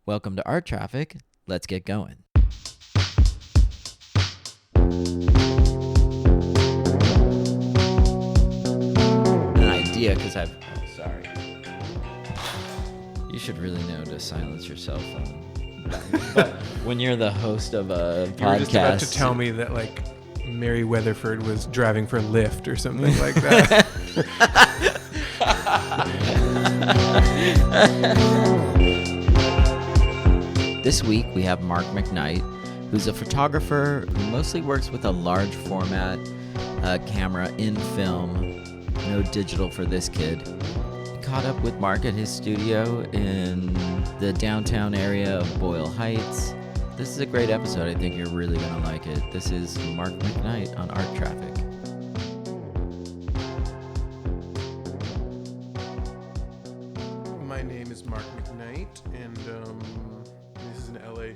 Welcome to Art Traffic. Let's get going. An idea, because sorry. You should really know to silence your cell phone. But when you're the host of a podcast. You were just about to tell me that, like, Mary Weatherford was driving for Lyft or something like that. This week we have Mark McKnight, who's a photographer who mostly works with a large format camera in film. No digital for this kid. Caught up with Mark at his studio in the downtown area of Boyle Heights. This is a great episode. I think you're really going to like it. This is Mark McKnight on Art Traffic. My name is Mark McKnight, and this is an LA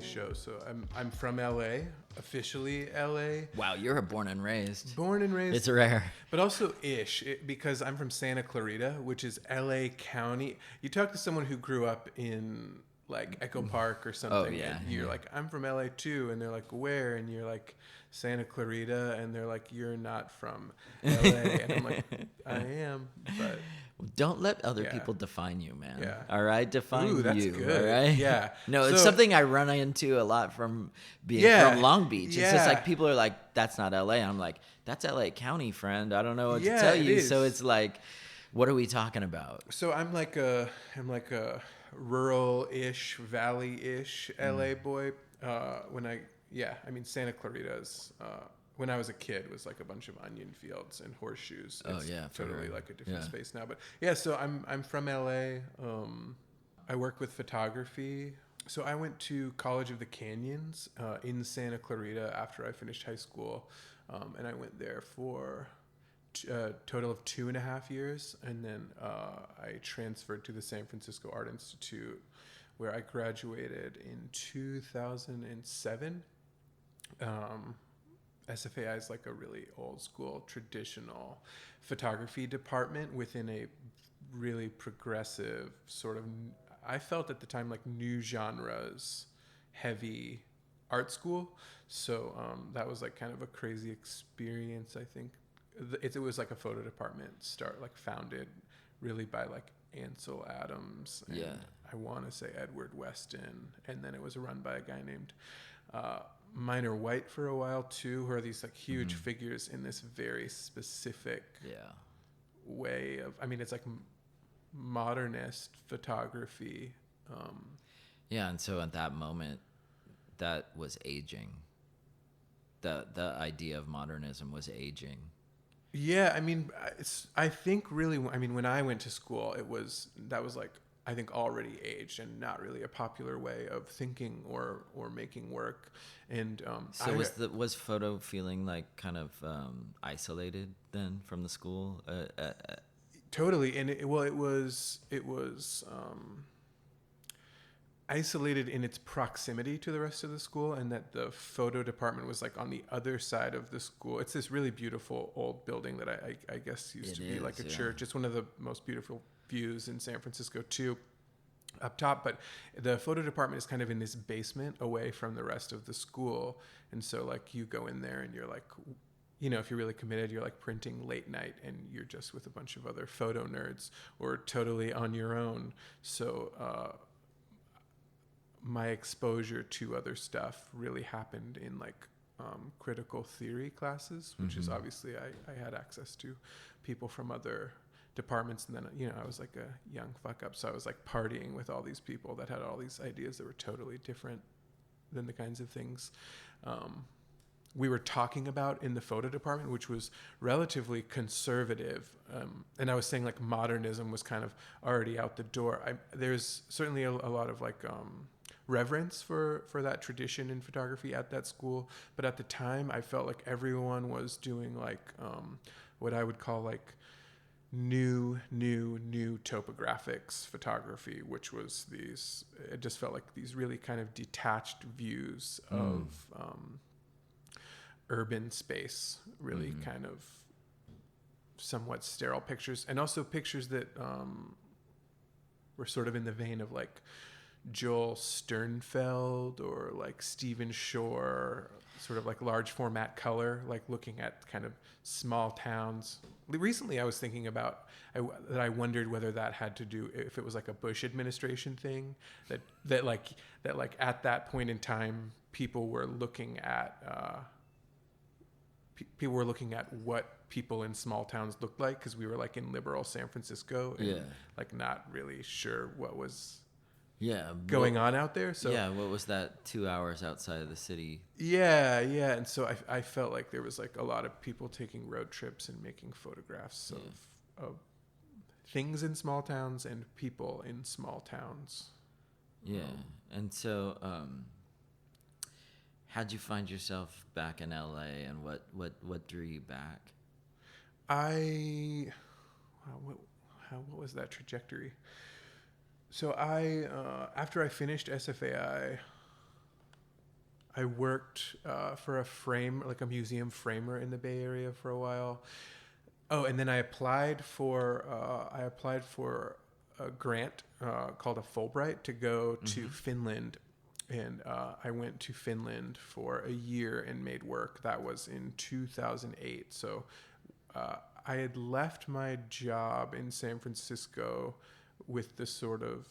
show. So I'm from LA, officially LA. Wow, you're born and raised. Born and raised. It's rare. But also because I'm from Santa Clarita, which is LA County. You talk to someone who grew up in like Echo Park or something. Oh, yeah. And you're like, I'm from LA too. And they're like, where? And you're like, Santa Clarita. And they're like, you're not from LA. And I'm like, I am. But don't let other people define you, man. Yeah. All right? Define you. That's good. All right? Yeah. No, it's something I run into a lot from being from Long Beach. It's just like people are like, that's not LA. I'm like, that's LA County, friend. I don't know what to tell you. So it's like, what are we talking about? So I'm like a rural-ish, valley-ish LA boy. Santa Clarita's, when I was a kid, was like a bunch of onion fields and horseshoes. It's totally like a different space now. But yeah, so I'm from LA. I work with photography. So I went to College of the Canyons in Santa Clarita after I finished high school. And I went there for a total of 2.5 years. And then I transferred to the San Francisco Art Institute, where I graduated in 2007. SFAI is like a really old school, traditional photography department within a really progressive sort of, I felt at the time, like new genres heavy art school. So that was like kind of a crazy experience, I think. It was like a photo department founded really by like Ansel Adams and I want to say Edward Weston, and then it was run by a guy named Minor White for a while too, who are these like huge figures in this very specific way of, I mean, it's like modernist photography. And so at that moment, that was aging. The idea of modernism was aging. Yeah, I mean, I think really, I mean, when I went to school, that was like, I think already aged and not really a popular way of thinking or making work. And so was photo feeling like kind of isolated then from the school? Totally, and it was isolated in its proximity to the rest of the school, and that the photo department was like on the other side of the school. It's this really beautiful old building that I guess used to be like a church. It's one of the most beautiful views in San Francisco too, up top. But the photo department is kind of in this basement away from the rest of the school, and so like you go in there and you're like, you know, if you're really committed, you're like printing late night and you're just with a bunch of other photo nerds or totally on your own. So my exposure to other stuff really happened in like critical theory classes, which is obviously I had access to people from other departments, and then, you know, I was like a young fuck up, so I was like partying with all these people that had all these ideas that were totally different than the kinds of things we were talking about in the photo department, which was relatively conservative. And I was saying like modernism was kind of already out the door. There's certainly a lot of like reverence for that tradition in photography at that school, but at the time I felt like everyone was doing like what I would call like new topographics photography, which was it just felt like these really kind of detached views of urban space, really kind of somewhat sterile pictures, and also pictures that were sort of in the vein of like Joel Sternfeld or like Stephen Shore, sort of like large format color, like looking at kind of small towns. Recently, I was thinking about that. I wondered whether that had to do, if it was like a Bush administration thing, that at that point in time, people were looking at what people in small towns looked like, because we were like in liberal San Francisco and like not really sure what was going on out there. So what was that 2 hours outside of the city? And so I felt like there was like a lot of people taking road trips and making photographs of things in small towns and people in small towns. And so how'd you find yourself back in LA, and what drew you back? What was that trajectory? So after I finished SFAI, I worked for a museum framer in the Bay Area for a while. Oh, and then I applied for a grant called a Fulbright to go to Finland. And I went to Finland for a year and made work. That was in 2008. So I had left my job in San Francisco with this sort of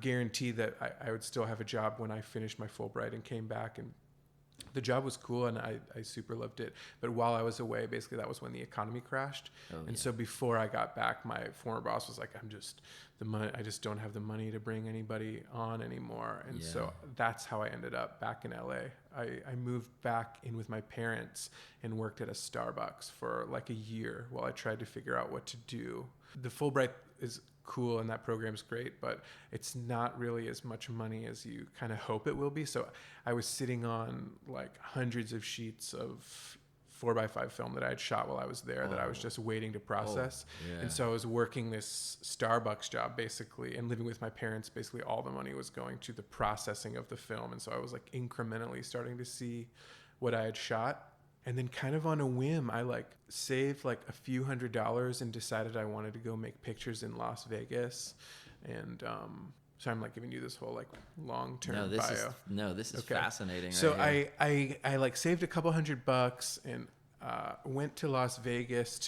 guarantee that I would still have a job when I finished my Fulbright and came back. And the job was cool and I super loved it. But while I was away, basically that was when the economy crashed. So before I got back, my former boss was like, I just don't have the money to bring anybody on anymore. And so that's how I ended up back in LA. I moved back in with my parents and worked at a Starbucks for like a year while I tried to figure out what to do. The Fulbright is cool and that program's great, but it's not really as much money as you kind of hope it will be. So I was sitting on like hundreds of sheets of 4x5 film that I had shot while I was there that I was just waiting to process. And so I was working this Starbucks job basically and living with my parents. Basically all the money was going to the processing of the film. And so I was like incrementally starting to see what I had shot. And then kind of on a whim, I like saved like a few $100s and decided I wanted to go make pictures in Las Vegas. And so I'm like giving you this whole like long-term bio. This is fascinating. So I like saved a couple $100 and went to Las Vegas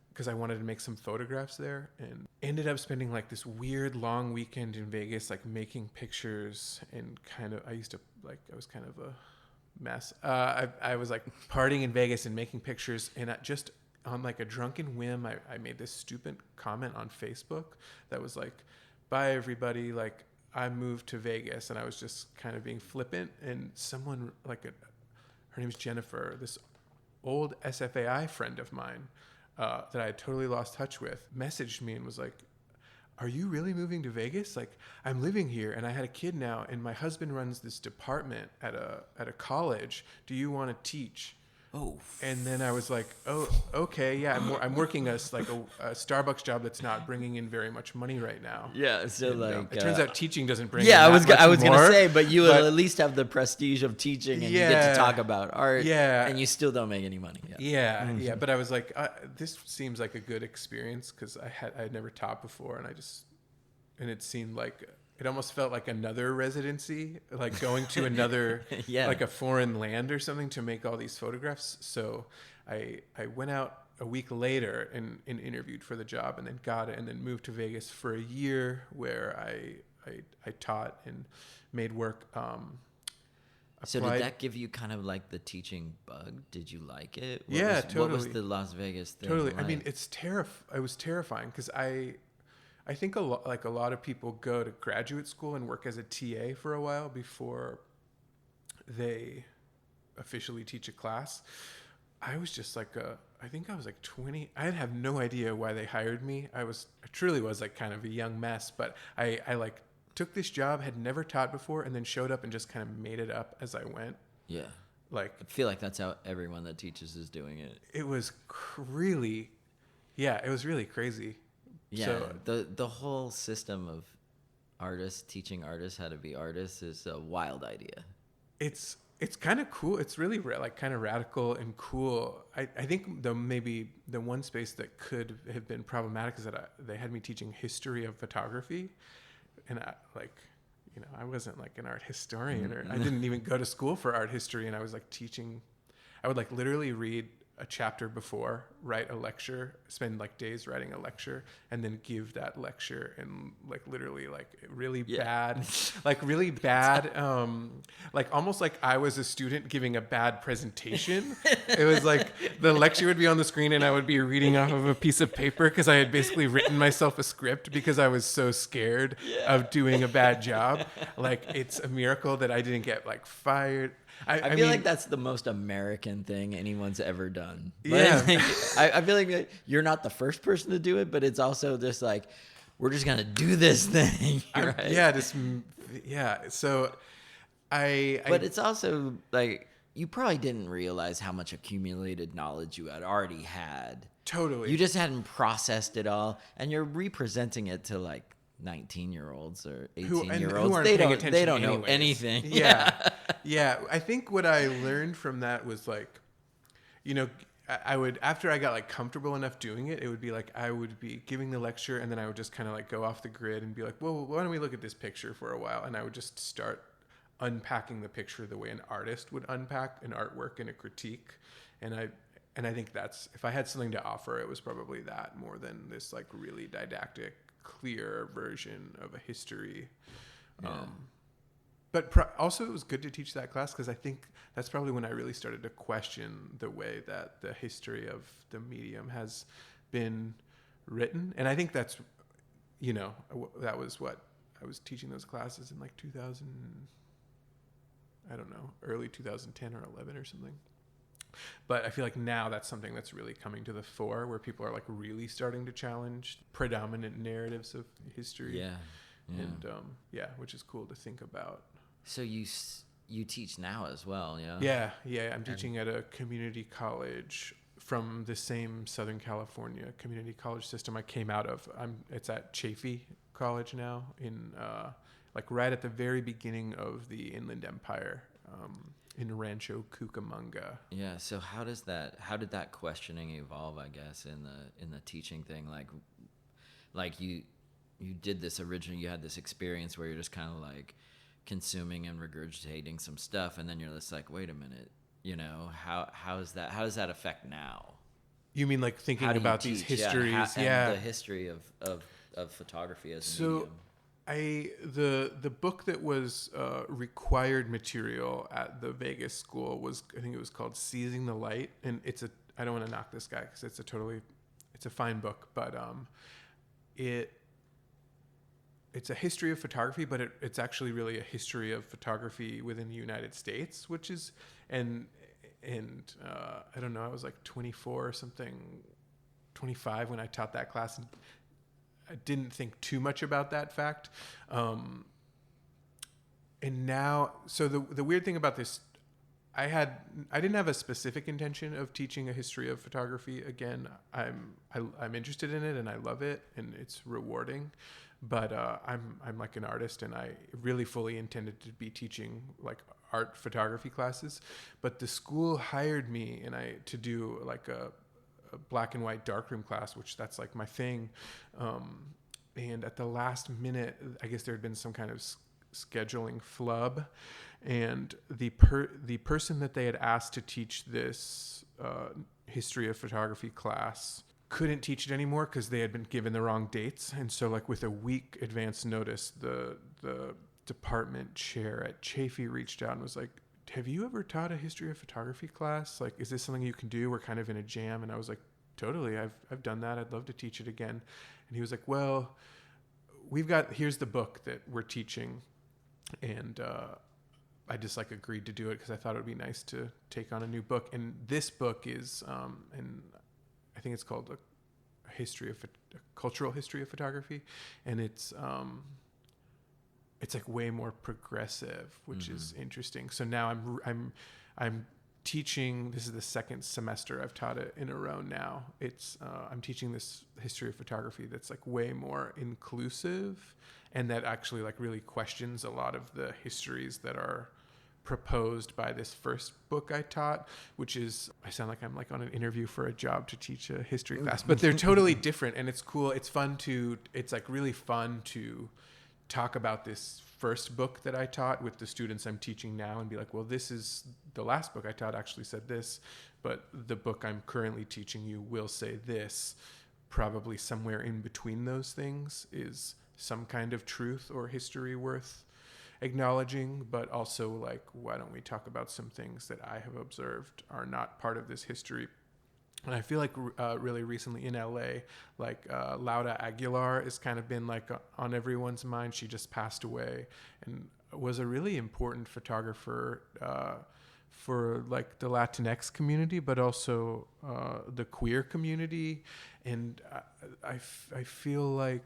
because I wanted to make some photographs there, and ended up spending like this weird long weekend in Vegas, like making pictures and I was kind of a mess. I was like partying in Vegas and making pictures, and just on like a drunken whim, I made this stupid comment on Facebook that was like, bye everybody, like I moved to Vegas, and I was just kind of being flippant, and someone her name's Jennifer, this old SFAI friend of mine that I had totally lost touch with, messaged me and was like, are you really moving to Vegas? Like, I'm living here and I had a kid now, and my husband runs this department at a college. Do you want to teach? And then I was like, oh, okay, yeah. I'm working a Starbucks job that's not bringing in very much money right now. Yeah, so and, it turns out teaching doesn't bring. Yeah, in I was gonna say, but you will at least have the prestige of teaching, and you get to talk about art. Yeah, and you still don't make any money. Yeah. But I was like, this seems like a good experience because I had never taught before, and it seemed like. It almost felt like another residency, like going to another, like a foreign land or something to make all these photographs. So I went out a week later and interviewed for the job, and then got it, and then moved to Vegas for a year where I taught and made work. So did that give you kind of like the teaching bug? Did you like it? Totally. What was the Las Vegas thing? Totally. Like? I mean, it was terrifying because I think a lot of people go to graduate school and work as a TA for a while before they officially teach a class. I was just I think I was like 20. I have no idea why they hired me. I truly was like kind of a young mess, but I like took this job, had never taught before, and then showed up and just kind of made it up as I went. Yeah. Like, I feel like that's how everyone that teaches is doing it. It was really crazy. Yeah, so, the whole system of teaching artists how to be artists is a wild idea. It's It's kind of cool. It's really like kind of radical and cool. I think maybe the one space that could have been problematic is that they had me teaching history of photography, and I wasn't like an art historian, or I didn't even go to school for art history, and I was like teaching. I would like literally read a chapter before, write a lecture, spend like days writing a lecture, and then give that lecture in like literally like really bad, like almost like I was a student giving a bad presentation. It was like the lecture would be on the screen and I would be reading off of a piece of paper because I had basically written myself a script because I was so scared of doing a bad job. Like, it's a miracle that I didn't get like fired. I feel like that's the most American thing anyone's ever done. Yeah. I feel like you're not the first person to do it, but it's also just like, we're just going to do this thing. Right? So but it's also like, you probably didn't realize how much accumulated knowledge you had already had. Totally. You just hadn't processed it all, and you're representing it to like 19-year-olds or 18-year-olds. They don't know anything. Yeah. I think what I learned from that was like, I would, after I got like comfortable enough doing it, it would be like I would be giving the lecture and then I would just kind of like go off the grid and be like, well, why don't we look at this picture for a while? And I would just start unpacking the picture the way an artist would unpack an artwork in a critique. And I think that's, if I had something to offer, it was probably that more than this like really didactic, clear version of a history. But also it was good to teach that class because I think that's probably when I really started to question the way that the history of the medium has been written. And I think that's, that was what I was teaching those classes in like 2000, I don't know, early 2010 or 11 or something. But I feel like now that's something that's really coming to the fore, where people are like really starting to challenge predominant narratives of history. And which is cool to think about. So you teach now as well, yeah? Yeah. I'm teaching at a community college from the same Southern California community college system I came out of. It's at Chaffey College now, in like right at the very beginning of the Inland Empire. In Rancho Cucamonga. Yeah. So how did that questioning evolve, I guess, in the teaching thing? Like you did this originally, you had this experience where you're just kind of like consuming and regurgitating some stuff, and then you're just like, wait a minute, how does that affect now? You mean like thinking about these histories? And the history of photography as a medium. The book that was required material at the Vegas school was, I think it was called Seizing the Light, and I don't want to knock this guy because it's a fine book, but it's a history of photography, but it's actually really a history of photography within the United States, which is, and I don't know, I was like 24 or something, 25 when I taught that class, and I didn't think too much about that fact. And now, so the weird thing about this, I didn't have a specific intention of teaching a history of photography. Again, I'm interested in it and I love it and it's rewarding, but I'm like an artist and I really fully intended to be teaching like art photography classes. But the school hired me to do like a black and white darkroom class, which that's like my thing. And at the last minute, I guess there had been some kind of scheduling flub, and the person that they had asked to teach this history of photography class couldn't teach it anymore because they had been given the wrong dates. And so like with a week advance notice, the department chair at Chaffey reached out and was like, have you ever taught a history of photography class? Like, is this something you can do? We're kind of in a jam. And I was like, totally. I've done that. I'd love to teach it again. And he was like, well, here's the book that we're teaching. And I just like agreed to do it because I thought it would be nice to take on a new book. And this book is, and I think it's called a cultural history of photography. And it's like way more progressive, which is interesting. So now I'm teaching, this is the second semester I've taught it in a row now. I'm teaching this history of photography that's like way more inclusive and that actually like really questions a lot of the histories that are proposed by this first book I taught, which is, I sound like I'm like on an interview for a job to teach a history class, but they're totally different, and it's cool. It's like really fun to talk about this first book that I taught with the students I'm teaching now and be like, well, this is the last book I taught actually said this, but the book I'm currently teaching you will say this. Probably somewhere in between those things is some kind of truth or history worth acknowledging, but also like, why don't we talk about some things that I have observed are not part of this history? And I feel like really recently in LA, like Laura Aguilar has kind of been like on everyone's mind. She just passed away and was a really important photographer for like the Latinx community, but also the queer community. And I feel like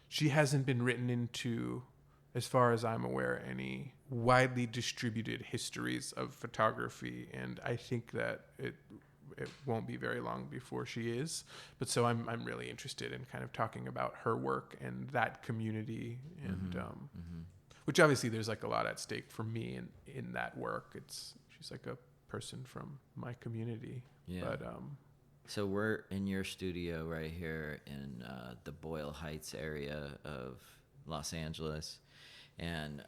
she hasn't been written into, as far as I'm aware, any widely distributed histories of photography, and I think that it won't be very long before she is. But so I'm really interested in kind of talking about her work and that community, and which obviously there's like a lot at stake for me in that work. She's like a person from my community. Yeah. But so we're in your studio right here in the Boyle Heights area of Los Angeles. And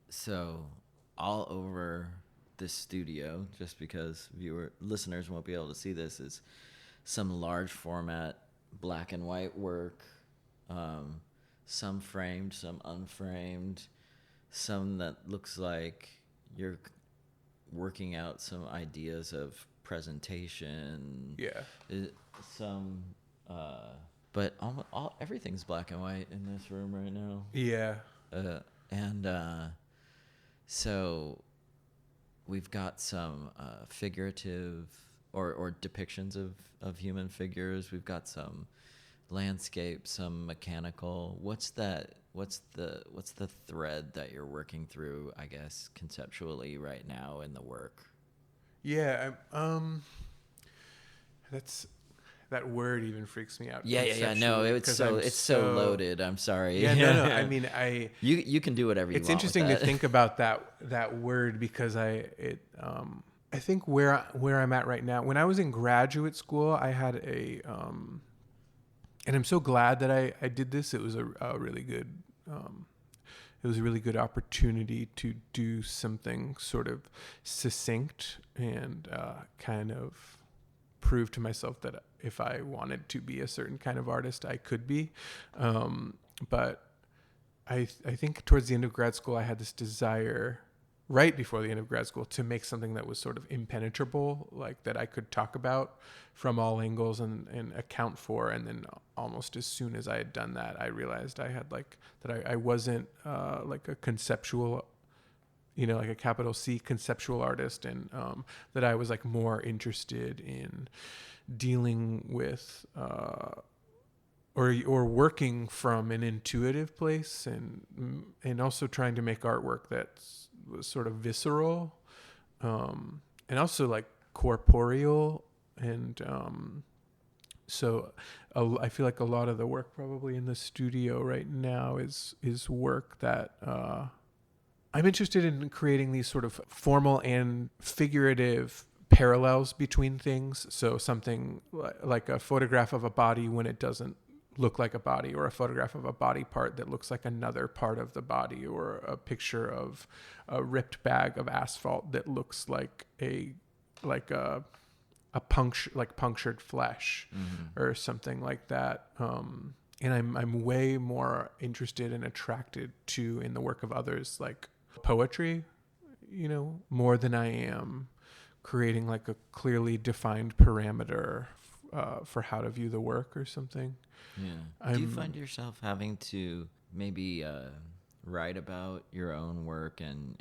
so all over this studio, just because listeners won't be able to see this, is some large format black and white work, some framed, some unframed, some that looks like you're working out some ideas of presentation. Yeah. Some but everything's black and white in this room right now. Yeah. So we've got some figurative or depictions of human figures. We've got some landscape, some mechanical. What's the thread that you're working through, I guess, conceptually right now in the work? Yeah. That word even freaks me out. Yeah. No, it's so loaded. I'm sorry. Yeah, no. I mean, you can do whatever you want. It's interesting to think about that word, because I think where I'm at right now. When I was in graduate school, I had and I'm so glad that I did this. It was a really good. It was a really good opportunity to do something sort of succinct and kind of prove to myself that if I wanted to be a certain kind of artist, I could be. But I think towards the end of grad school, I had this desire, right before the end of grad school, to make something that was sort of impenetrable, like that I could talk about from all angles and account for. And then almost as soon as I had done that, I realized I had that I wasn't like a conceptual, like a capital C conceptual artist, and that I was like more interested in dealing with or working from an intuitive place, and also trying to make artwork that was sort of visceral, and also like corporeal, and so I feel like a lot of the work probably in the studio right now is work that I'm interested in creating these sort of formal and figurative parallels between things. So something like a photograph of a body when it doesn't look like a body, or a photograph of a body part that looks like another part of the body, or a picture of a ripped bag of asphalt that looks like punctured flesh, or something like that. And I'm way more interested and attracted to, in the work of others, like poetry, more than I am creating like a clearly defined parameter for how to view the work or something. Yeah. Do you find yourself having to maybe write about your own work and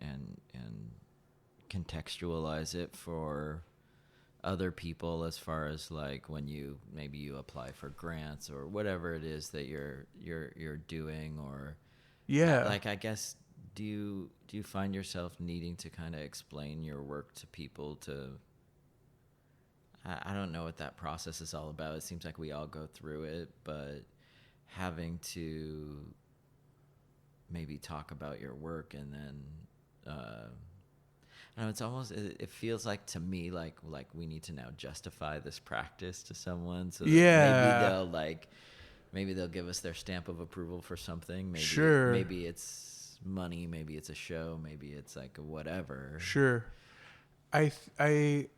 contextualize it for other people, as far as like when you apply for grants or whatever it is that you're doing, or like, I guess, do you find yourself needing to kind of explain your work to people? I don't know what that process is all about. It seems like we all go through it, but having to maybe talk about your work, and then I don't know, it's almost, it feels like to me like we need to now justify this practice to someone, so that maybe they'll give us their stamp of approval for something. Maybe maybe it's money, maybe it's a show, maybe it's like whatever. Sure. So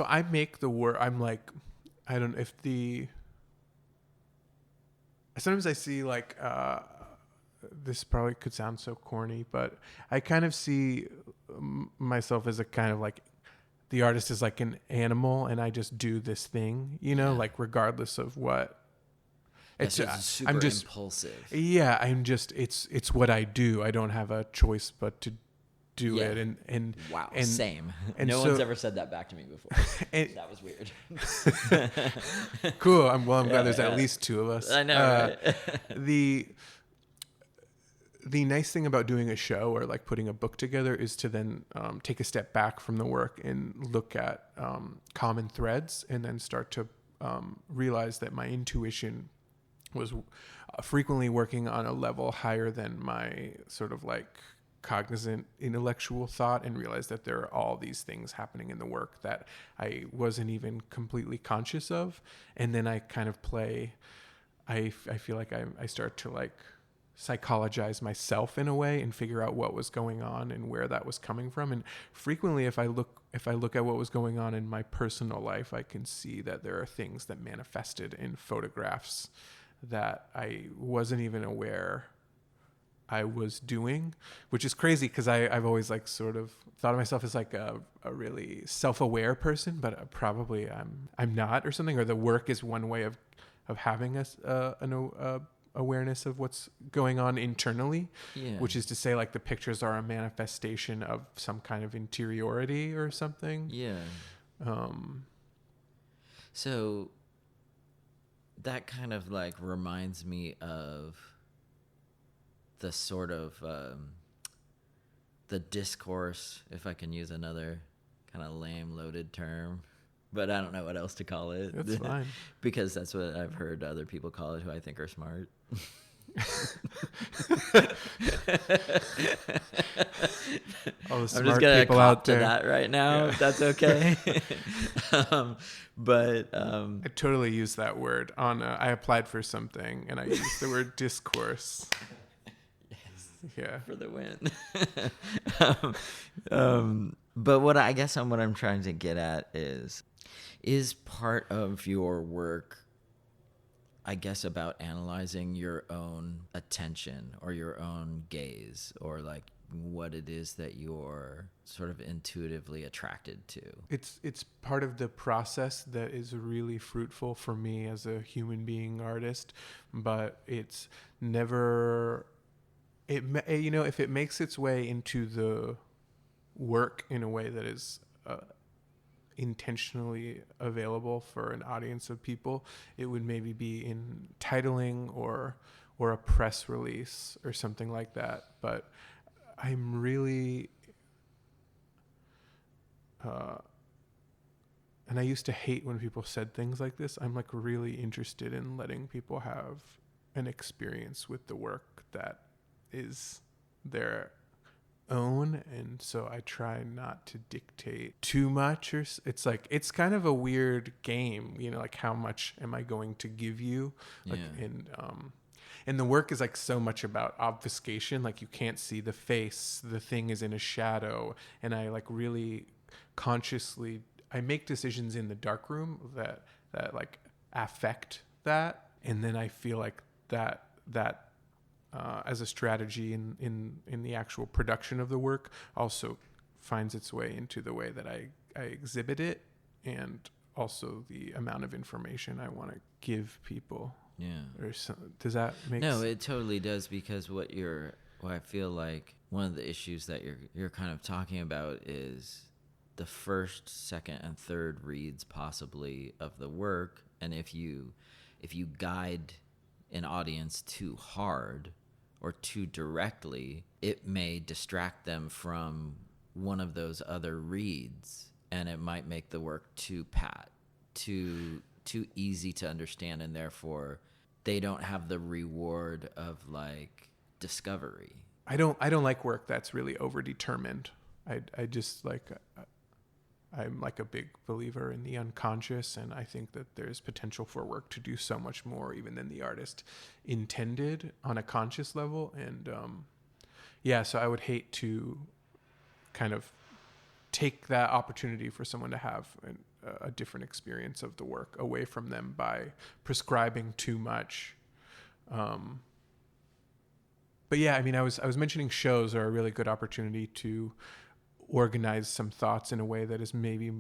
I make the work. I'm like, I don't know if sometimes I see like, this probably could sound so corny, but I kind of see myself as a kind of like, the artist is like an animal and I just do this thing, like regardless of what. I'm just impulsive. Yeah. It's what I do. I don't have a choice but to do it. And wow. And, same. And no one's ever said that back to me before. That was weird. Cool. I'm glad there's at least two of us. I know. Right? The nice thing about doing a show or like putting a book together is to then take a step back from the work and look at common threads, and then start to realize that my intuition was frequently working on a level higher than my sort of like cognizant intellectual thought, and realize that there are all these things happening in the work that I wasn't even completely conscious of. And then I kind of I feel like I start to like psychologize myself in a way and figure out what was going on and where that was coming from. And frequently if I look at what was going on in my personal life, I can see that there are things that manifested in photographs that I wasn't even aware I was doing, which is crazy because I've always like sort of thought of myself as like a really self-aware person, but probably I'm not, or something, or the work is one way of having an awareness of what's going on internally, which is to say like the pictures are a manifestation of some kind of interiority or something. So that kind of like reminds me of the sort of the discourse, if I can use another kind of lame loaded term, but I don't know what else to call it. That's fine. Because that's what I've heard other people call it who I think are smart. All the smart I'm just gonna people cop out to there. that right now, if that's okay. I totally used that word on. I applied for something and I used the word discourse. Yes. Yeah. For the win. But what I'm trying to get at is part of your work, I guess, about analyzing your own attention or your own gaze, or like what it is that you're sort of intuitively attracted to. It's part of the process that is really fruitful for me as a human being artist, but it's never, if it makes its way into the work in a way that is intentionally available for an audience of people, it would maybe be in titling or a press release or something like that. But I'm really and I used to hate when people said things like this. I'm like really interested in letting people have an experience with the work that is their own, and so I try not to dictate too much, or it's like it's kind of a weird game, like how much am I going to give you, like and the work is like so much about obfuscation, like you can't see the face, the thing is in a shadow, and I like really consciously I make decisions in the darkroom that like affect that, and then I feel like that as a strategy in the actual production of the work also finds its way into the way that I exhibit it, and also the amount of information I want to give people. Or does that make sense? No, it totally does, because what I feel like one of the issues that you're kind of talking about is the first, second, and third reads possibly of the work, and if you guide an audience too hard or too directly, it may distract them from one of those other reads, and it might make the work too pat, too easy to understand, and therefore they don't have the reward of like discovery. I don't like work that's really overdetermined. I just like, I'm like a big believer in the unconscious, and I think that there's potential for work to do so much more even than the artist intended on a conscious level. And so I would hate to kind of take that opportunity for someone to have a different experience of the work away from them by prescribing too much. But yeah, I mean, I was mentioning shows are a really good opportunity to organize some thoughts in a way that is maybe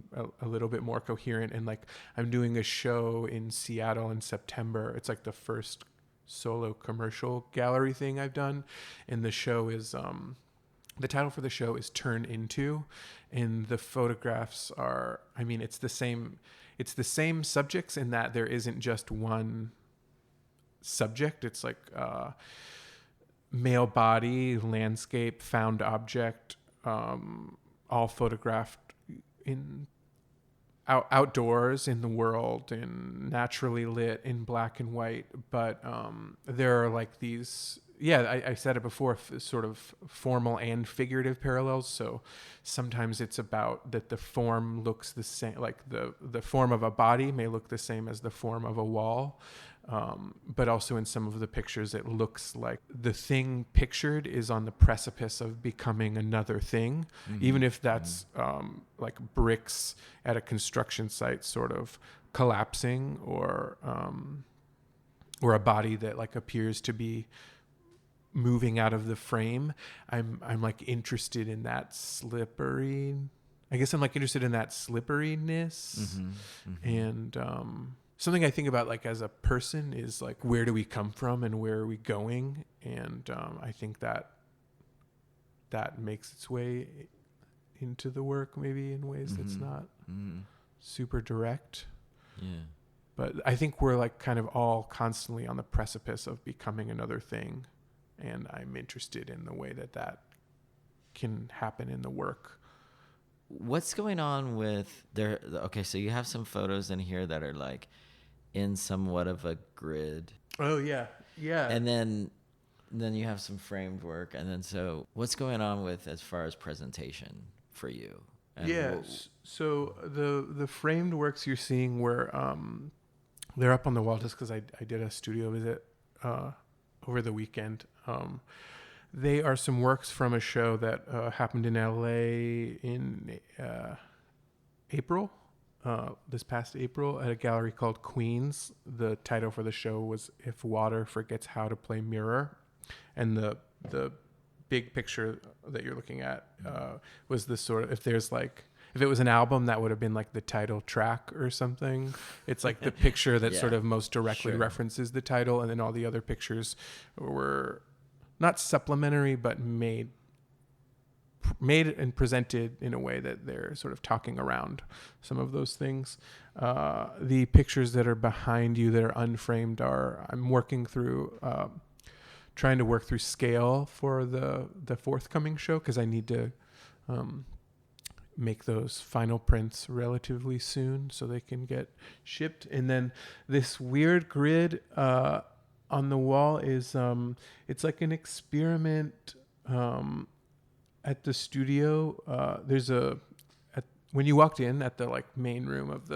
a little bit more coherent. And like, I'm doing a show in Seattle in September. It's like the first solo commercial gallery thing I've done. And the show is, the title for the show is Turn Into, and the photographs are, I mean, it's the same subjects in that there isn't just one subject. It's like, male body, landscape, found object, all photographed in outdoors in the world and naturally lit in black and white. But there are like these, I said it before, sort of formal and figurative parallels. So sometimes it's about that the form looks the same, like the form of a body may look the same as the form of a wall. But also in some of the pictures, it looks like the thing pictured is on the precipice of becoming another thing, even if that's like bricks at a construction site sort of collapsing, or a body that like appears to be moving out of the frame. I'm like interested in that slippery. I guess I'm like interested in that slipperiness, and something I think about like as a person is like, where do we come from and where are we going? And I think that makes its way into the work maybe in ways that's not super direct. Yeah. But I think we're like kind of all constantly on the precipice of becoming another thing. And I'm interested in the way that can happen in the work. What's going on with there? Okay, so you have some photos in here that are like in somewhat of a grid. Oh yeah. And then you have some framed work, and then so what's going on with as far as presentation for you? And so the framed works you're seeing were they're up on the wall just because I did a studio visit over the weekend. They are some works from a show that happened in LA in April. This past April at a gallery called Queens. The title for the show was If Water Forgets How to Play Mirror. And the big picture that you're looking at was this sort of, if it was an album, that would have been like the title track or something. It's like the picture that sort of most directly references the title. And then all the other pictures were not supplementary, but made and presented in a way that they're sort of talking around some of those things. The pictures that are behind you that are unframed I'm working through, trying to work through scale for the forthcoming show, because I need to make those final prints relatively soon so they can get shipped. And then this weird grid on the wall is it's like an experiment at the studio. When you walked in at the like main room of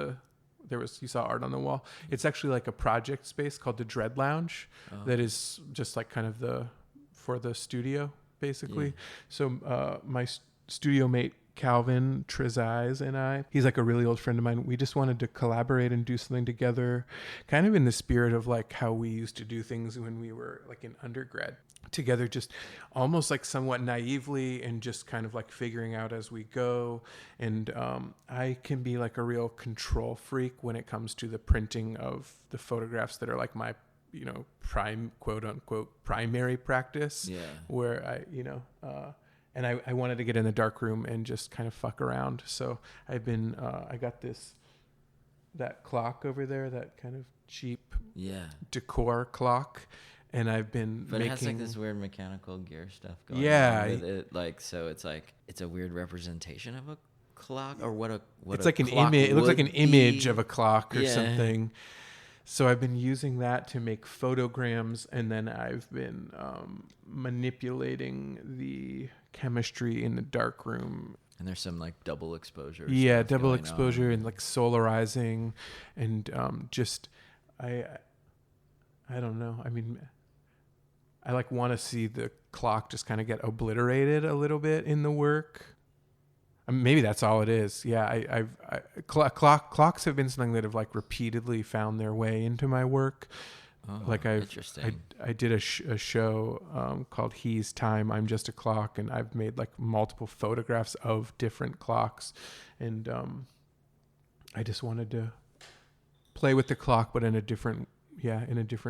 you saw art on the wall. It's actually like a project space called the Dread Lounge that is just like kind of for the studio basically. Yeah. So my studio mate Calvin Trezise and he's like a really old friend of mine. We just wanted to collaborate and do something together, kind of in the spirit of like how we used to do things when we were like in undergrad together, just almost like somewhat naively and just kind of like figuring out as we go. And I can be like a real control freak when it comes to the printing of the photographs that are like my, quote unquote primary practice. Yeah. Where and I wanted to get in the dark room and just kind of fuck around. So I've been, I got that clock over there, that kind of cheap decor clock. And I've been But it has like this weird mechanical gear stuff going on with it. Like, so it's like, it's a weird representation of a clock, or what it's like an image. It looks like an image of a clock or something. So I've been using that to make photograms, and then I've been manipulating the chemistry in the darkroom. And there's some like double exposure. Yeah, stuff double going exposure on. and like solarizing, and just I don't know. I mean, I like want to see the clock just kind of get obliterated a little bit in the work. Maybe that's all it is. Yeah, clocks have been something that have like repeatedly found their way into my work. Oh, Like interesting. I did a show called He's Time, I'm Just a Clock, and I've made like multiple photographs of different clocks, and I just wanted to play with the clock, but in a different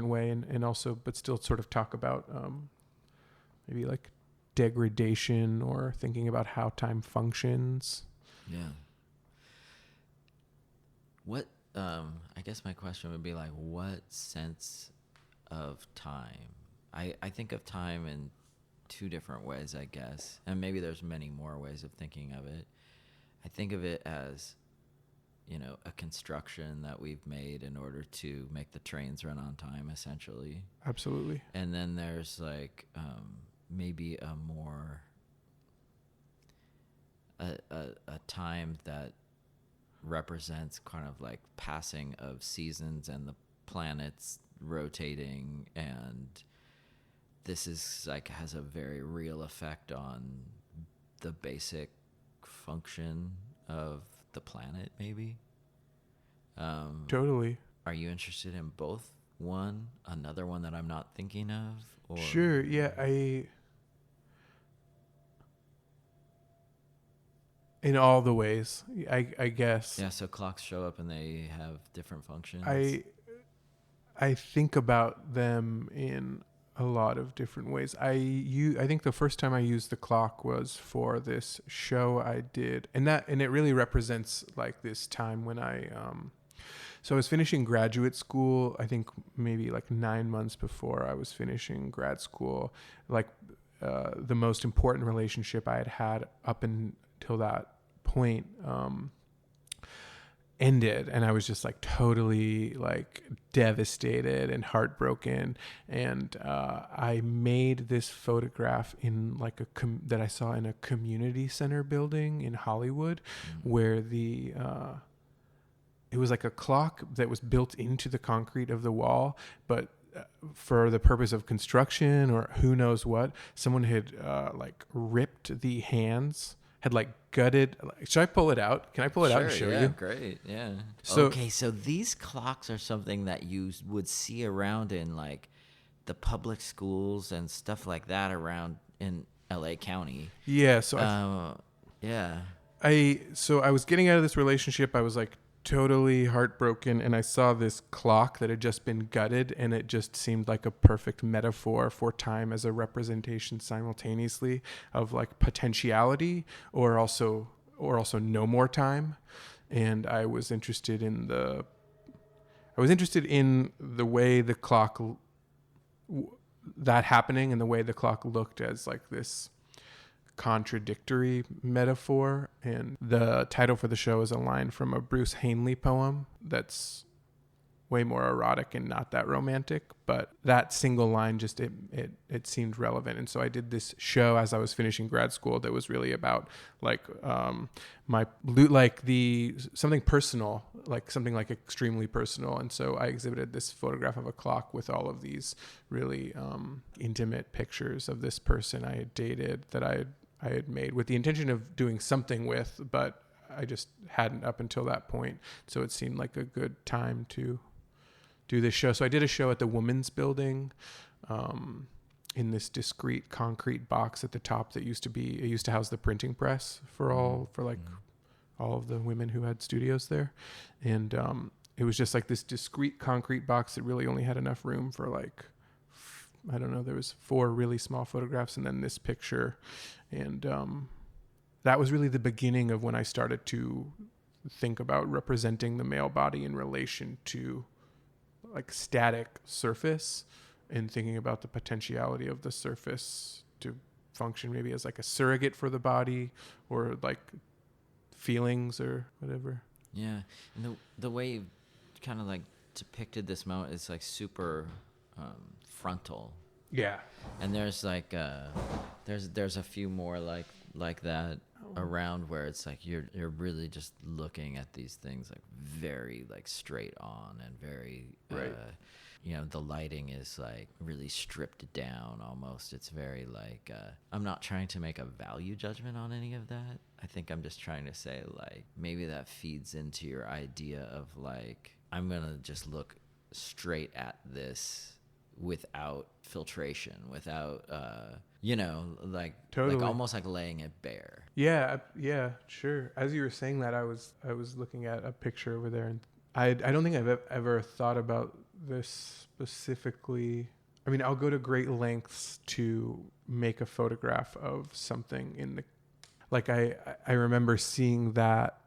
way, and also but still sort of talk about maybe like degradation or thinking about how time functions. Yeah. What I guess my question would be like, what sense of time? I think of time in two different ways, I guess, and maybe there's many more ways of thinking of it. I think of it as, you know, a construction that we've made in order to make the trains run on time, essentially. Absolutely. And then there's like maybe a more a time that represents kind of like passing of seasons and the planets rotating, and this is like has a very real effect on the basic function of the planet, maybe. Totally. Are you interested in both? Another one that I'm not thinking of? Or Sure. Yeah. In all the ways, I guess. Yeah, so clocks show up and they have different functions. I think about them in a lot of different ways. I think the first time I used the clock was for this show I did, and it really represents like this time when so I was finishing graduate school, I think maybe like 9 months before I was finishing grad school. Like the most important relationship I had had up until that point ended, and I was just like totally like devastated and heartbroken, and I made this photograph in like that I saw in a community center building in Hollywood, where it was like a clock that was built into the concrete of the wall, but for the purpose of construction or who knows what, someone had like ripped the hands, had like gutted. Should I pull it out? Can I pull it out and show you? Great. Yeah. So, okay, so these clocks are something that you would see around in like the public schools and stuff like that around in LA County. Yeah. So I was getting out of this relationship. I was like totally heartbroken, and I saw this clock that had just been gutted, and it just seemed like a perfect metaphor for time as a representation simultaneously of like potentiality or also no more time. And I was interested in the way the clock that happening, and the way the clock looked as like this contradictory metaphor. And the title for the show is a line from a Bruce Hanley poem that's way more erotic and not that romantic, but that single line just it seemed relevant. And so I did this show as I was finishing grad school that was really about like something personal, like something like extremely personal. And so I exhibited this photograph of a clock with all of these really intimate pictures of this person I had dated that I had made with the intention of doing something with, but I just hadn't up until that point. So it seemed like a good time to do this show. So I did a show at the Women's Building in this discrete concrete box at the top that used to house the printing press for all of the women who had studios there. And it was just like this discrete concrete box that really only had enough room for like, I don't know, there was 4 really small photographs and then this picture. And that was really the beginning of when I started to think about representing the male body in relation to like static surface, and thinking about the potentiality of the surface to function maybe as like a surrogate for the body or like feelings or whatever. Yeah. And the way you kind of like depicted this moment is like super frontal. Yeah. And there's like there's a few more like that around where it's like you're really just looking at these things like very like straight on and very right. The lighting is like really stripped down almost. It's very like I'm not trying to make a value judgment on any of that. I think I'm just trying to say like maybe that feeds into your idea of like I'm gonna just look straight at this without filtration, without like Totally. like almost like laying it bare. Yeah, sure. As you were saying that, I was looking at a picture over there, and I don't think I've ever thought about this specifically. I mean, I'll go to great lengths to make a photograph of something in the, like I remember seeing that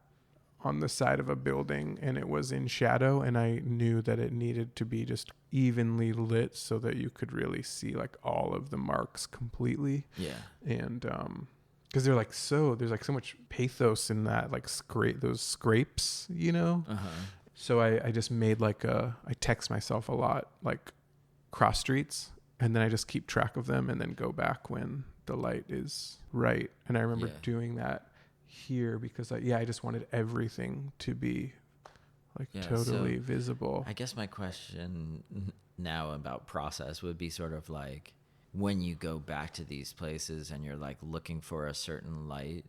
on the side of a building, and it was in shadow, and I knew that it needed to be just evenly lit so that you could really see like all of the marks completely. Yeah. And because there's like so much pathos in that, like those scrapes, Uh-huh. So I just made I text myself a lot, like cross streets, and then I just keep track of them and then go back when the light is right. And I remember doing that here because I just wanted everything to be like totally visible. I guess my question now about process would be sort of like when you go back to these places and you're like looking for a certain light,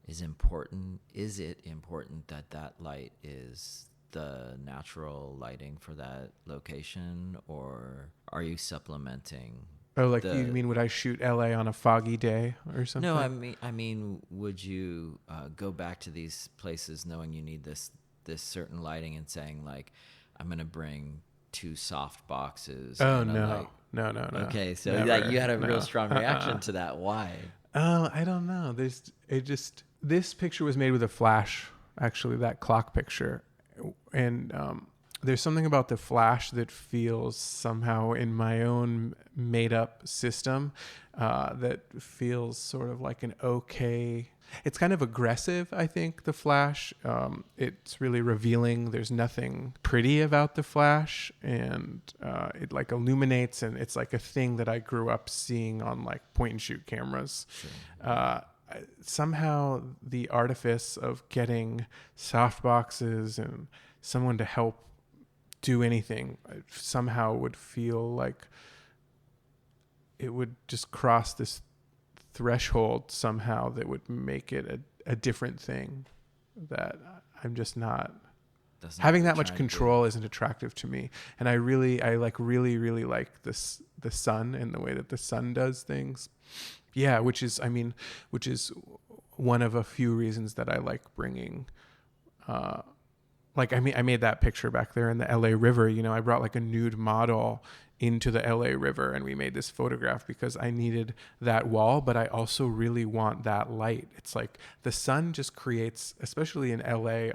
is it important that light is the natural lighting for that location, or are you supplementing? Oh, like you mean would I shoot LA on a foggy day or something? No, I mean, would you go back to these places knowing you need this certain lighting and saying like, I'm gonna bring 2 soft boxes? Oh no. No. Okay, so Never. like you had a real strong reaction to that. Why? Oh, I don't know. This picture was made with a flash. Actually, that clock picture, and there's something about the flash that feels somehow in my own made up system that feels sort of like an okay. It's kind of aggressive, I think, the flash. It's really revealing. There's nothing pretty about the flash, and it like illuminates, and it's like a thing that I grew up seeing on like point and shoot cameras. Sure. Somehow the artifice of getting soft boxes and someone to help do anything somehow would feel like it would just cross this threshold somehow that would make it a different thing that I'm just not having that much control isn't attractive to me. And I really like the sun and the way that the sun does things. Yeah. Which is one of a few reasons that I like bringing, I made that picture back there in the LA River. I brought like a nude model into the LA River, and we made this photograph because I needed that wall, but I also really want that light. It's like the sun just creates, especially in LA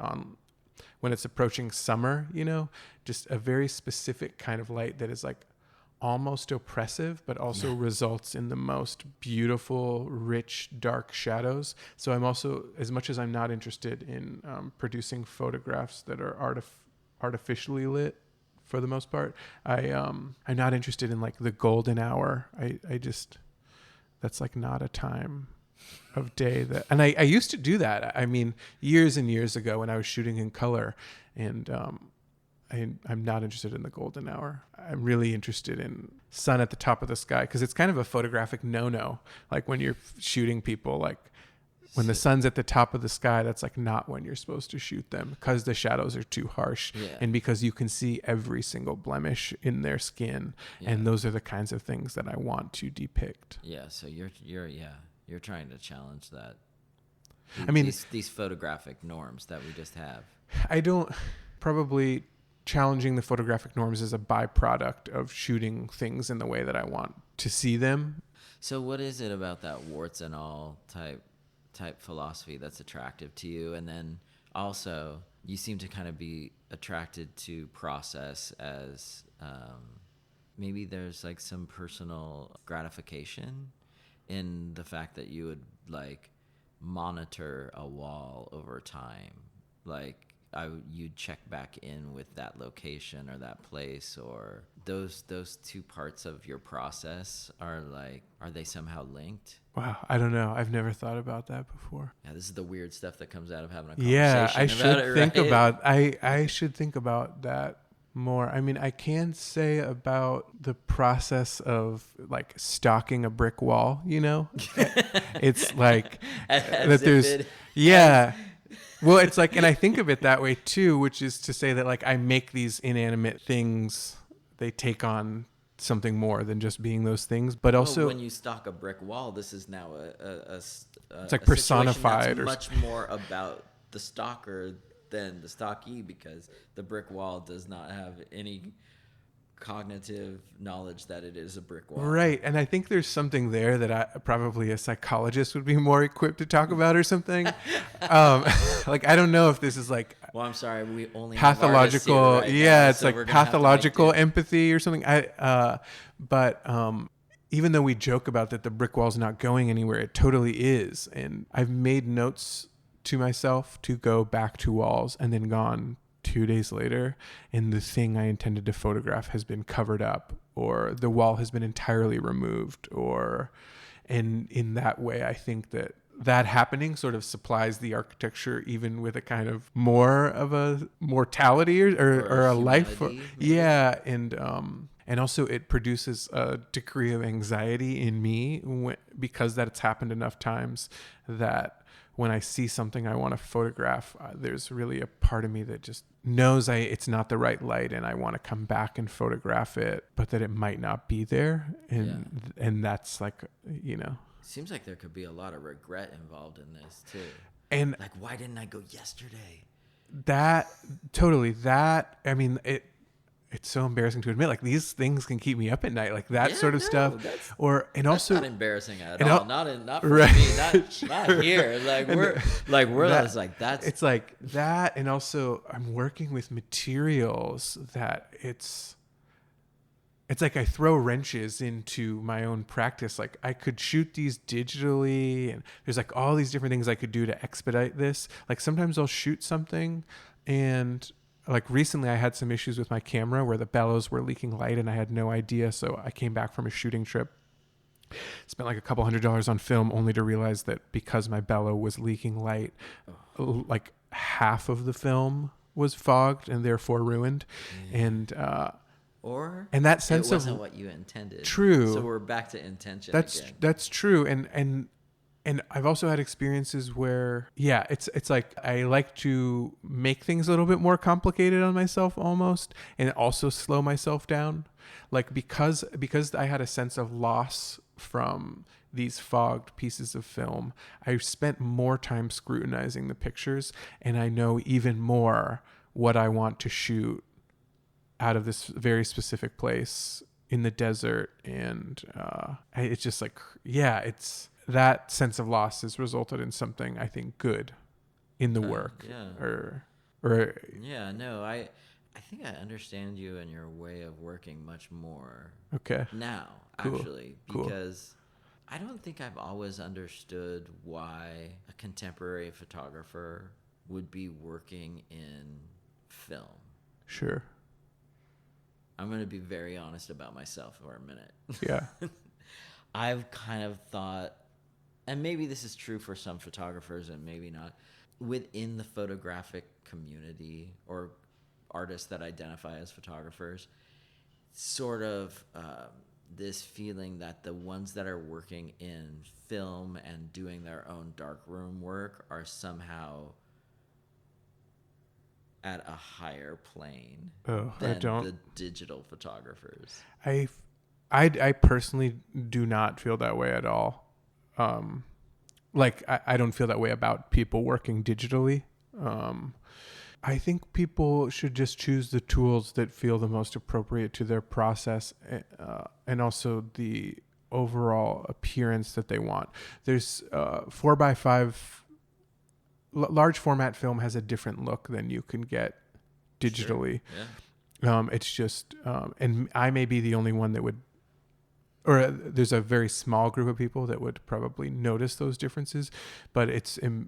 when it's approaching summer, just a very specific kind of light that is like almost oppressive, but also results in the most beautiful, rich, dark shadows. So I'm also, as much as I'm not interested in producing photographs that are artificially lit for the most part, I'm not interested in like the golden hour. I just, that's like not a time of day that, and I used to do that. I mean, years and years ago when I was shooting in color, and I'm not interested in the golden hour. I'm really interested in sun at the top of the sky, because it's kind of a photographic no-no. Like when you're shooting people, like when the sun's at the top of the sky, that's like not when you're supposed to shoot them, because the shadows are too harsh, and because you can see every single blemish in their skin, and those are the kinds of things that I want to depict. Yeah, so you're trying to challenge that. I mean, these photographic norms that we just have. I don't probably. Challenging the photographic norms is a byproduct of shooting things in the way that I want to see them. So what is it about that warts and all type philosophy that's attractive to you? And then also you seem to kind of be attracted to process as maybe there's like some personal gratification in the fact that you would like monitor a wall over time. Like you'd check back in with that location or that place, or those two parts of your process are they somehow linked? Wow, I don't know. I've never thought about that before. Yeah, this is the weird stuff that comes out of having a conversation. Yeah, I should think right? about. I should think about that more. I mean, I can say about the process of like stocking a brick wall. You know, it's like that. There's Well, it's like, and I think of it that way too, which is to say that like I make these inanimate things, they take on something more than just being those things, but also when you stock a brick wall, this is now it's like personified or much more about the stalker than the stockee, because the brick wall does not have any cognitive knowledge that it is a brick wall. Right. And I think there's something there that probably a psychologist would be more equipped to talk about or something. Like, I don't know if this is like, well, I'm sorry, we only pathological. Have right yeah. now, It's like pathological empathy or something. But even though we joke about that, the brick wall's not going anywhere, it totally is. And I've made notes to myself to go back to walls and then gone 2 days later, and the thing I intended to photograph has been covered up, or the wall has been entirely removed, and in that way, I think that happening sort of supplies the architecture even with a kind of more of a mortality or a life. Yeah. And also it produces a degree of anxiety in me because that it's happened enough times that when I see something I want to photograph, there's really a part of me that just knows it's not the right light, and I want to come back and photograph it, but that it might not be there. And that's like, you know. Seems like there could be a lot of regret involved in this too. And like, why didn't I go yesterday? I mean, it's so embarrassing to admit, like these things can keep me up at night, like that sort of stuff. And also not embarrassing at all. Not for me. Not here. It's like that. And also I'm working with materials that it's like I throw wrenches into my own practice. Like I could shoot these digitally, and there's like all these different things I could do to expedite this. Like sometimes I'll shoot something, and like recently I had some issues with my camera where the bellows were leaking light and I had no idea. So I came back from a shooting trip, spent like $200 on film, only to realize that because my bellow was leaking light, like half of the film was fogged and therefore ruined. And that sense it wasn't what you intended. True. So we're back to intention. That's true. And I've also had experiences where, it's like I like to make things a little bit more complicated on myself almost, and also slow myself down. Like because I had a sense of loss from these fogged pieces of film, I spent more time scrutinizing the pictures, and I know even more what I want to shoot out of this very specific place in the desert. And it's just like, that sense of loss has resulted in something I think good in the work. I think I understand you and your way of working much more. Okay. Now, cool. Actually, because I don't think I've always understood why a contemporary photographer would be working in film. Sure. I'm going to be very honest about myself for a minute. Yeah. I've kind of thought, and maybe this is true for some photographers and maybe not, within the photographic community or artists that identify as photographers, sort of this feeling that the ones that are working in film and doing their own darkroom work are somehow at a higher plane than the digital photographers. I personally do not feel that way at all. I don't feel that way about people working digitally. I think people should just choose the tools that feel the most appropriate to their process, and also the overall appearance that they want. There's 4x5 large format film has a different look than you can get digitally. Sure. Yeah. It's just, and I may be the only one that would there's a very small group of people that would probably notice those differences, but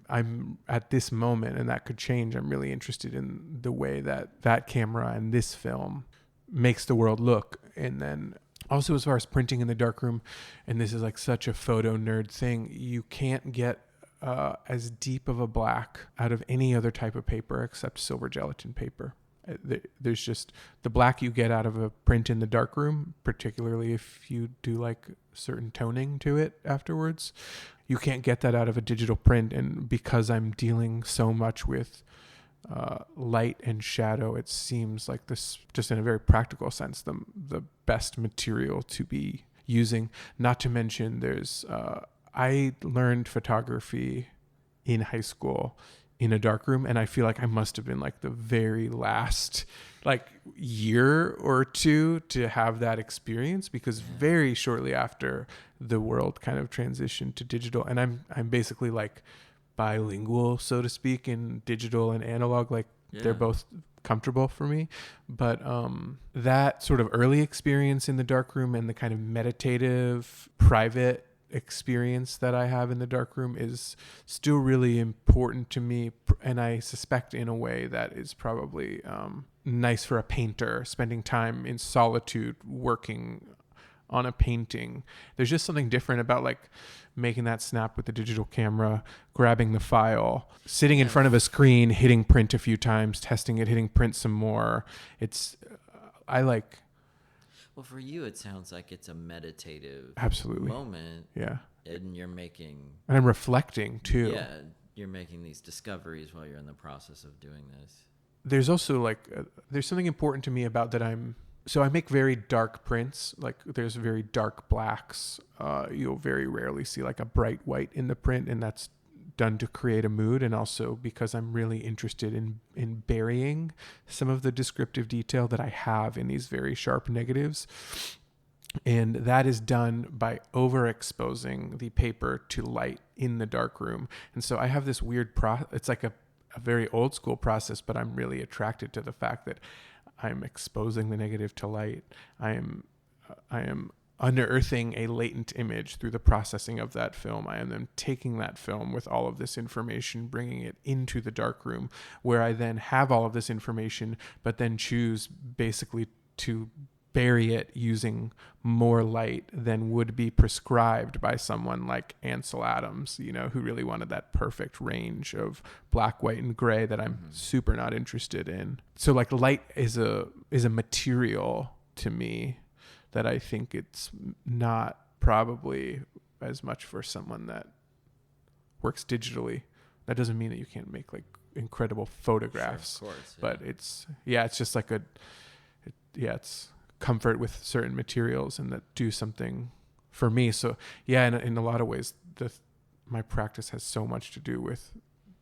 I'm at this moment, and that could change. I'm really interested in the way that camera and this film makes the world look. And then also, as far as printing in the darkroom, and this is like such a photo nerd thing, you can't get as deep of a black out of any other type of paper except silver gelatin paper. There's just the black you get out of a print in the darkroom, particularly if you do like certain toning to it afterwards. You can't get that out of a digital print. And because I'm dealing so much with light and shadow, it seems like this, just in a very practical sense, the best material to be using. Not to mention I learned photography in high school in a darkroom, and I feel like I must have been like the very last like year or two to have that experience, because very shortly after the world kind of transitioned to digital, and I'm basically like bilingual, so to speak, in digital and analog. Like they're both comfortable for me, but that sort of early experience in the darkroom and the kind of meditative private experience that I have in the darkroom is still really important to me, and I suspect in a way that is probably nice for a painter, spending time in solitude working on a painting. There's just something different about like making that snap with the digital camera, grabbing the file, sitting in front of a screen, hitting print a few times, testing it, hitting print some more. Well, for you, it sounds like it's a meditative absolutely moment. Yeah. And you're making... And I'm reflecting, too. Yeah, you're making these discoveries while you're in the process of doing this. There's also, there's something important to me about that So I make very dark prints. Like, there's very dark blacks. You'll very rarely see, like, a bright white in the print, and that's done to create a mood, and also because I'm really interested in burying some of the descriptive detail that I have in these very sharp negatives. And that is done by overexposing the paper to light in the darkroom. And so I have this weird it's like a very old school process, but I'm really attracted to the fact that I'm exposing the negative to light. I am unearthing a latent image through the processing of that film. I am then taking that film with all of this information, bringing it into the darkroom, where I then have all of this information, but then choose basically to bury it using more light than would be prescribed by someone like Ansel Adams, who really wanted that perfect range of black, white, and gray that I'm super not interested in. So like light is a material to me that I think it's not probably as much for someone that works digitally. That doesn't mean that you can't make like incredible photographs, sure, of course, but it's just like it's comfort with certain materials and that do something for me. So in a lot of ways, my practice has so much to do with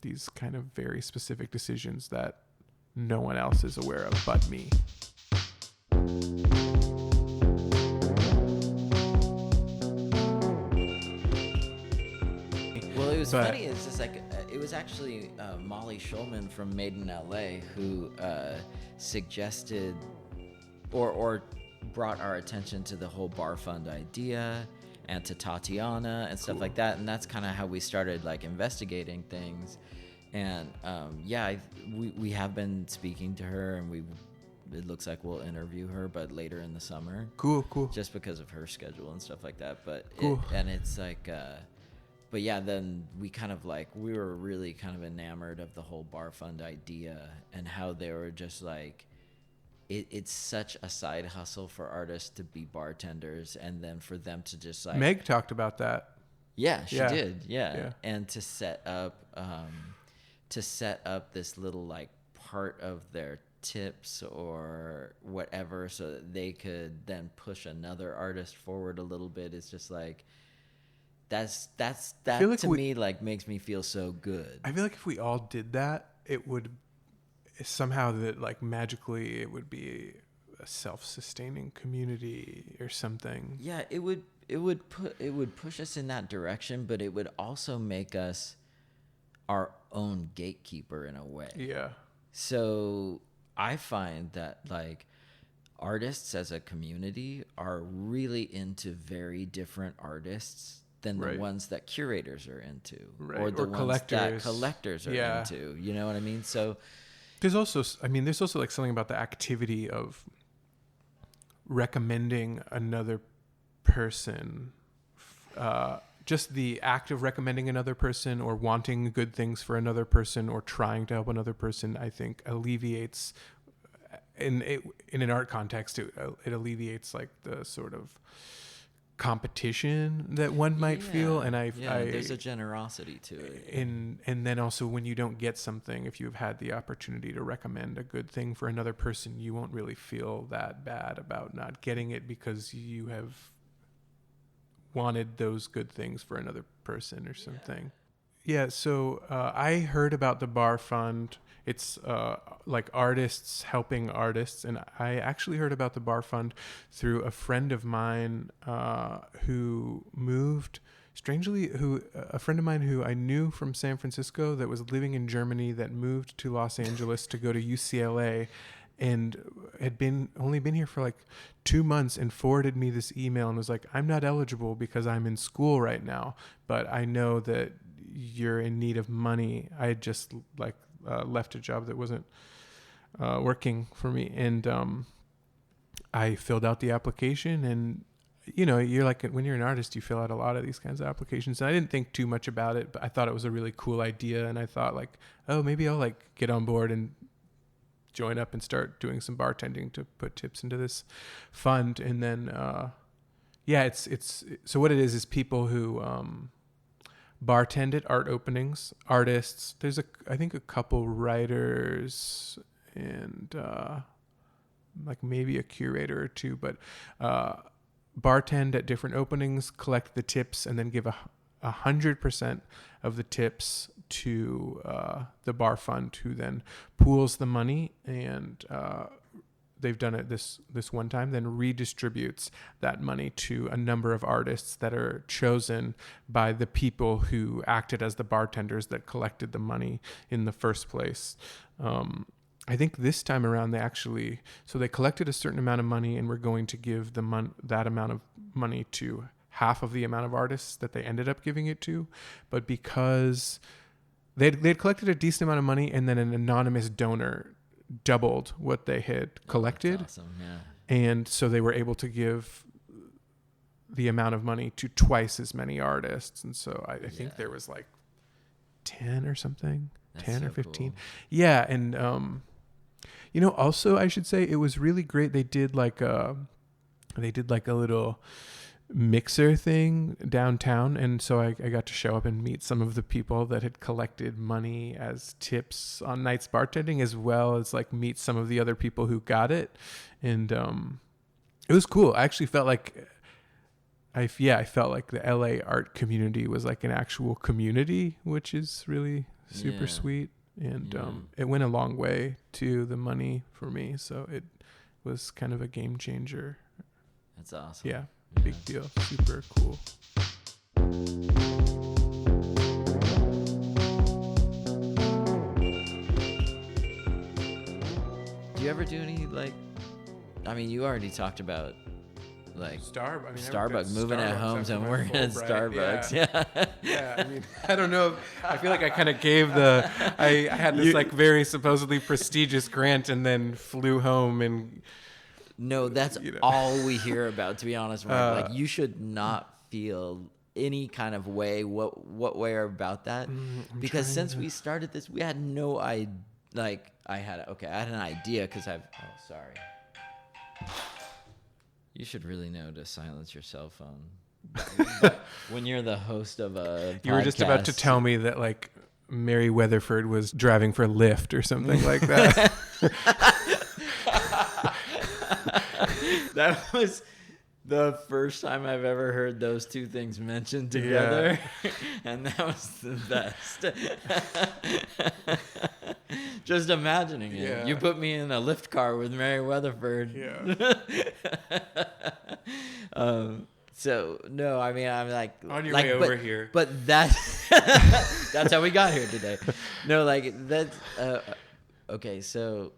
these kind of very specific decisions that no one else is aware of but me. Well, it was funny. It's just like it was actually Molly Schulman from Made in LA who suggested or brought our attention to the whole bar fund idea and to Tatiana and stuff like that. And that's kind of how we started like investigating things. And we have been speaking to her, and it looks like we'll interview her, but later in the summer. Cool. Just because of her schedule and stuff like that. But cool. It's like, but yeah, then we were really kind of enamored of the whole bar fund idea and how they were just like, it's such a side hustle for artists to be bartenders, and then for them to just like... Meg talked about that. Yeah, she did. Yeah. And to set up this little like part of their tips or whatever, so that they could then push another artist forward a little bit. It's just like that like to me like makes me feel so good. I feel like if we all did that, it would somehow that like magically it would be a self-sustaining community or something. Yeah, it would push us in that direction, but it would also make us our own gatekeeper in a way. Yeah. So I find that like artists as a community are really into very different artists than the ones that curators are into, or the ones that collectors are into. You know what I mean? So there's also like something about the activity of recommending another person, just the act of recommending another person or wanting good things for another person or trying to help another person, I think alleviates in an art context, it alleviates like the sort of competition that one might feel. And there's a generosity to it. And then also when you don't get something, if you've had the opportunity to recommend a good thing for another person, you won't really feel that bad about not getting it because you have wanted those good things for another person or something. So I heard about the Bar Fund. It's like artists helping artists. And I actually heard about the Bar Fund through a friend of mine who moved, a friend of mine who I knew from San Francisco that was living in Germany that moved to Los Angeles to go to UCLA and had only been here for like 2 months and forwarded me this email and was like, I'm not eligible because I'm in school right now, but I know that you're in need of money. I had just left a job that wasn't working for me. And I filled out the application, and you're like, when you're an artist, you fill out a lot of these kinds of applications. And I didn't think too much about it, but I thought it was a really cool idea. And I thought like, oh, maybe I'll like get on board and join up and start doing some bartending to put tips into this fund. And then, it's so what it is people who, bartend at art openings, artists. There's I think a couple writers and like maybe a curator or two, but bartend at different openings, collect the tips, and then give 100% of the tips to the Bar Fund, who then pools the money, and they've done it this one time, then redistributes that money to a number of artists that are chosen by the people who acted as the bartenders that collected the money in the first place. I think this time around they collected a certain amount of money, and we're going to give that amount of money to half of the amount of artists that they ended up giving it to. But because they'd collected a decent amount of money, and then an anonymous donor doubled what they had collected. That's awesome, yeah. And so they were able to give the amount of money to twice as many artists. And so I think there was like 10 or something. That's 10 or 15. Cool. Yeah. And, also I should say it was really great. They did like a little mixer thing downtown, and so I got to show up and meet some of the people that had collected money as tips on nights bartending, as well as like meet some of the other people who got it. And it was cool. I actually felt like I felt like the LA art community was like an actual community, which is really super sweet. And it went a long way to the money for me, so it was kind of a game changer. That's awesome. Yeah. Big deal. Super cool. Do you ever do any you already talked about like Starbucks, moving at homes and working at Starbucks. Yeah. I mean, I don't know. I feel like I kind of gave I had this like very supposedly prestigious grant and then flew home and. No, that's all we hear about, to be honest, Mark. Like, you should not feel any kind of way, what way about that. Because since we started this, we had no idea. Like, I had an idea because sorry. You should really know to silence your cell phone. When you're the host of a podcast. You were just about to tell me that, like, Mary Weatherford was driving for Lyft or something like that. That was the first time I've ever heard those two things mentioned together. Yeah. And that was the best. Just imagining it. Yeah. You put me in a Lyft car with Mary Weatherford. Yeah. So, no, I mean, I'm like... On your way over here. But that's how we got here today. No, like, that's... okay, so...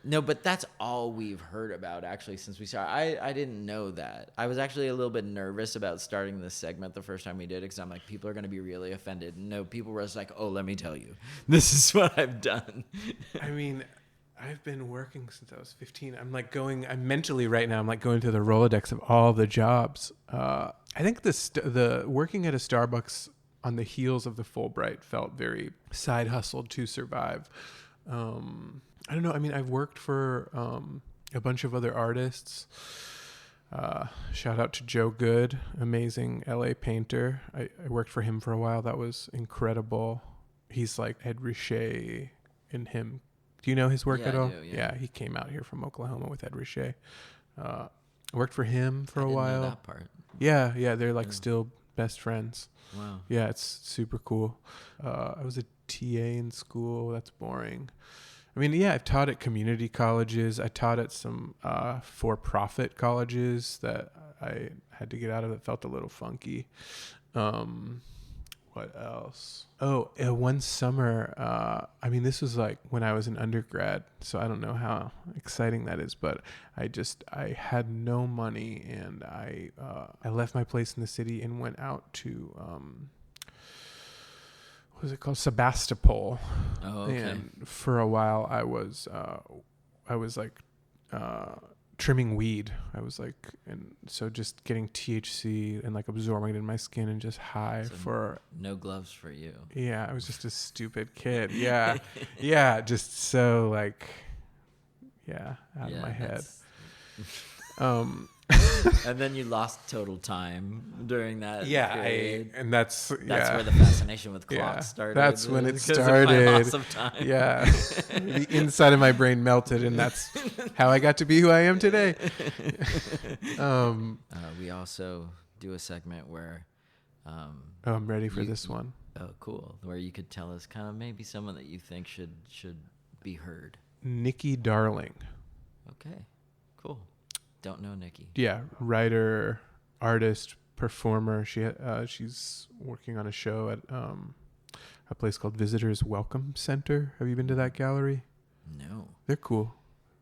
No, but that's all we've heard about, actually, since we started. I didn't know that. I was actually a little bit nervous about starting this segment the first time we did it, because I'm like, people are going to be really offended. No, people were just like, oh, let me tell you. This is what I've done. I mean, I've been working since I was 15. I'm mentally right now, I'm like going through the Rolodex of all the jobs. I think the working at a Starbucks on the heels of the Fulbright felt very side hustled to survive. I don't know. I mean, I've worked for a bunch of other artists. Shout out to Joe Good, amazing LA painter. I worked for him for a while. That was incredible. He's like Ed Richet in him. Do you know his work at all? I do, yeah. He came out here from Oklahoma with Ed Richet. I worked for him for a while. I didn't know that part. Yeah, they're like still best friends. Wow. Yeah, it's super cool. I was a TA in school. That's boring. I mean, yeah, I've taught at community colleges. I taught at some for-profit colleges that I had to get out of. It felt a little funky. What else? Oh, one summer, I mean, this was like when I was an undergrad, so I don't know how exciting that is, but I had no money, and I left my place in the city and went out to, what was it called? Sebastopol. Oh, okay. And for a while I was like trimming weed. I was like, and so just getting THC and like absorbing it in my skin and just high for no gloves for you. Yeah, I was just a stupid kid. Yeah. Yeah, just so like out of my head. And then you lost total time during that period. That's where the fascination with clocks started. That's when it started. Of my loss of time. Yeah. The inside of my brain melted, and that's how I got to be who I am today. We also do a segment where I'm ready for this one. Oh, cool. Where you could tell us kind of maybe someone that you think should be heard. Nikki Darling. Okay, cool. Don't know Nikki. Yeah, writer, artist, performer. She's working on a show at a place called Visitors Welcome Center. Have you been to that gallery? No. They're cool.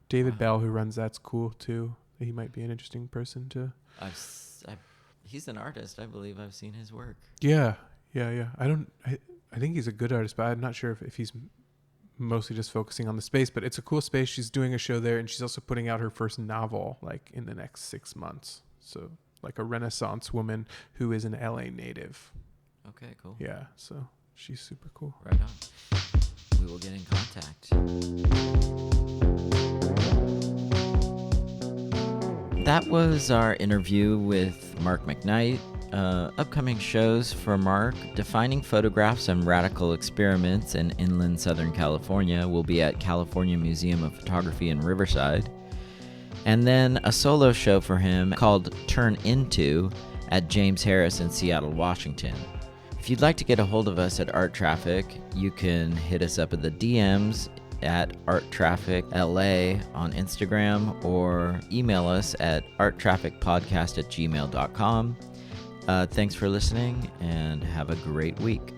David Bell, who runs that's cool too. He might be an interesting person to. He's an artist. I believe I've seen his work. Yeah. I think he's a good artist, but I'm not sure if he's mostly just focusing on the space, but it's a cool space. She's doing a show there, and she's also putting out her first novel like in the next 6 months. So like a Renaissance woman who is an LA native. Okay, cool. Yeah, so she's super cool. Right on. We will get in contact. That was our interview with Mark McKnight. Upcoming shows for Mark: Defining Photographs and Radical Experiments in Inland Southern California will be at California Museum of Photography in Riverside. And then a solo show for him called Turn Into at James Harris in Seattle, Washington. If you'd like to get a hold of us at Art Traffic, you can hit us up at the DMs at Art Traffic LA on Instagram, or email us at arttrafficpodcast@gmail.com. Thanks for listening, and have a great week.